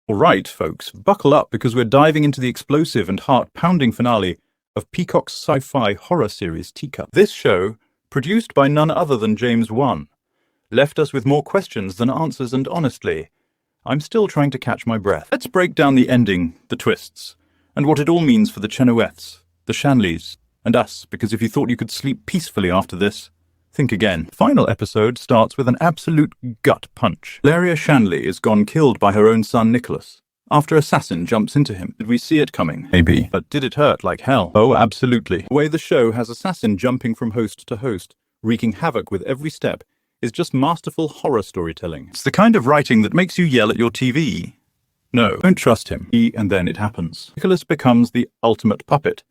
Alright, folks, buckle up because we're diving into the explosive and heart-pounding finale of Peacock's sci-fi horror series Teacup. This show, produced by none other than James Wan, left us with more questions than answers, and honestly, I'm still trying to catch my breath. Let's break down the ending, the twists, and what it all means for the Chenoweths, the Shanleys, and us, because if you thought you could sleep peacefully after this, think again. The final episode starts with an absolute gut punch. Valeria Shanley is gone killed by her own son Nicholas after assassin jumps into him. Did we see it coming? Maybe. But did it hurt like hell? Oh, absolutely. The way the show has assassin jumping from host to host, wreaking havoc with every step, is just masterful horror storytelling. It's the kind of writing that makes you yell at your TV. No, don't trust him. And then it happens. Nicholas becomes the ultimate puppet,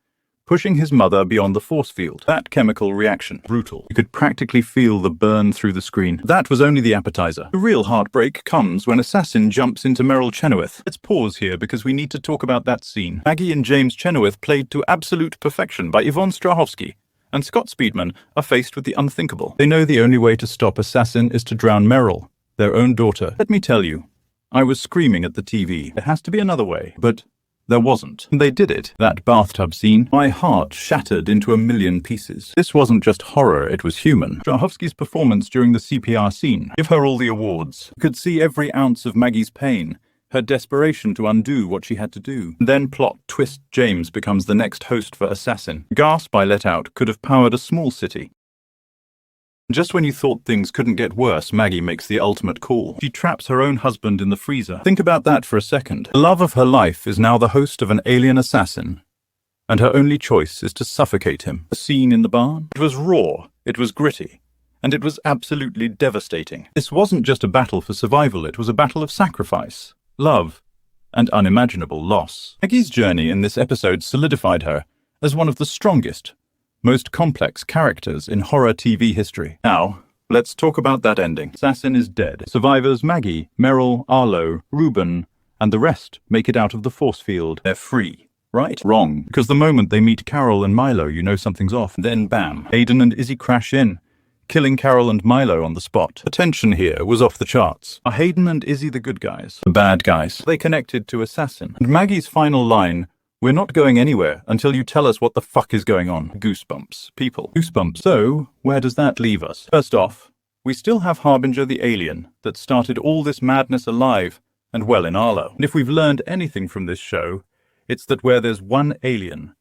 pushing his mother beyond the force field. That chemical reaction, brutal. You could practically feel the burn through the screen. That was only the appetizer. The real heartbreak comes when Assassin jumps into Chenoweth. Let's pause here because we need to talk about that scene. Maggie and James Chenoweth, played to absolute perfection by Yvonne Strahovski, and Scott Speedman, are faced with the unthinkable. They know the only way to stop Assassin is to drown Meryl, their own daughter. Let me tell you, I was screaming at the TV. There has to be another way, but there wasn't. And they did it. That bathtub scene, my heart shattered into a million pieces. This wasn't just horror, it was human. Strahovski's performance during the CPR scene, give her all the awards. You could see every ounce of Maggie's pain, her desperation to undo what she had to do. And then plot twist, James becomes the next host for Assassin. Gasp I let out could have powered a small city. Just when you thought things couldn't get worse, Maggie makes the ultimate call. She traps her own husband in the freezer. Think about that for a second. The love of her life is now the host of an alien assassin, and her only choice is to suffocate him. The scene in the barn? It was raw, it was gritty, and it was absolutely devastating. This wasn't just a battle for survival, it was a battle of sacrifice, love, and unimaginable loss. Maggie's journey in this episode solidified her as one of the strongest, most complex characters in horror TV history. Now, let's talk about that ending. Assassin is dead. Survivors Maggie, Meryl, Arlo, Ruben, and the rest make it out of the force field. They're free. Right? Wrong. Because the moment they meet Carol and Milo, you know something's off. Then bam, Hayden and Izzy crash in, killing Carol and Milo on the spot. The tension here was off the charts. Are Hayden and Izzy the good guys? The bad guys? They connected to Assassin. And Maggie's final line, "We're not going anywhere until you tell us what the fuck is going on." Goosebumps. People. Goosebumps. So, where does that leave us? First off, we still have Harbinger the alien that started all this madness alive and well in Arlo. And if we've learned anything from this show, it's that where there's one alien,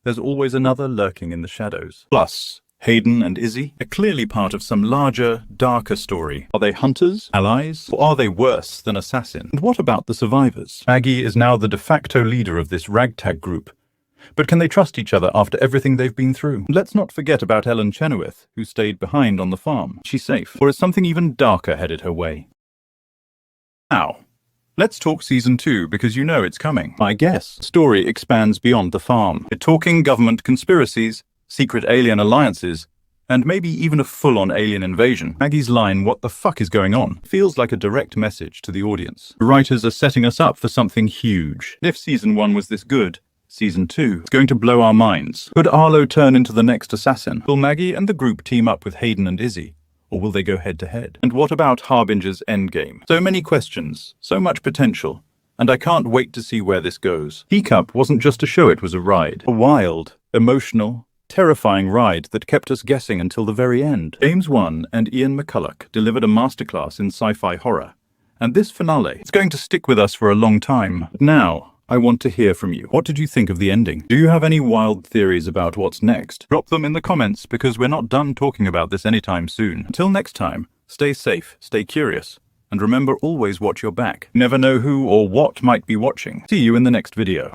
there's always another lurking in the shadows. Plus, Hayden and Izzy are clearly part of some larger, darker story. Are they hunters, allies, or are they worse than Assassin? And what about the survivors? Maggie is now the de facto leader of this ragtag group. But can they trust each other after everything they've been through? Let's not forget about Ellen Chenoweth, who stayed behind on the farm. She's safe, or is something even darker headed her way? Now, let's talk Season 2, because you know it's coming. My guess. The story expands beyond the farm. We're talking government conspiracies, secret alien alliances, and maybe even a full-on alien invasion. Maggie's line, "What the fuck is going on?" feels like a direct message to the audience. The writers are setting us up for something huge. If Season 1 was this good, Season 2 is going to blow our minds. Could Arlo turn into the next assassin? Will Maggie and the group team up with Hayden and Izzy? Or will they go head-to-head? And what about Harbinger's endgame? So many questions, so much potential, and I can't wait to see where this goes. Teacup wasn't just a show, it was a ride. A wild, emotional, terrifying ride that kept us guessing until the very end. James Wan and Ian McCulloch delivered a masterclass in sci-fi horror, and this finale is going to stick with us for a long time. But now, I want to hear from you. What did you think of the ending? Do you have any wild theories about what's next? Drop them in the comments, because we're not done talking about this anytime soon. Until next time, stay safe, stay curious, and remember, always watch your back. You never know who or what might be watching. See you in the next video.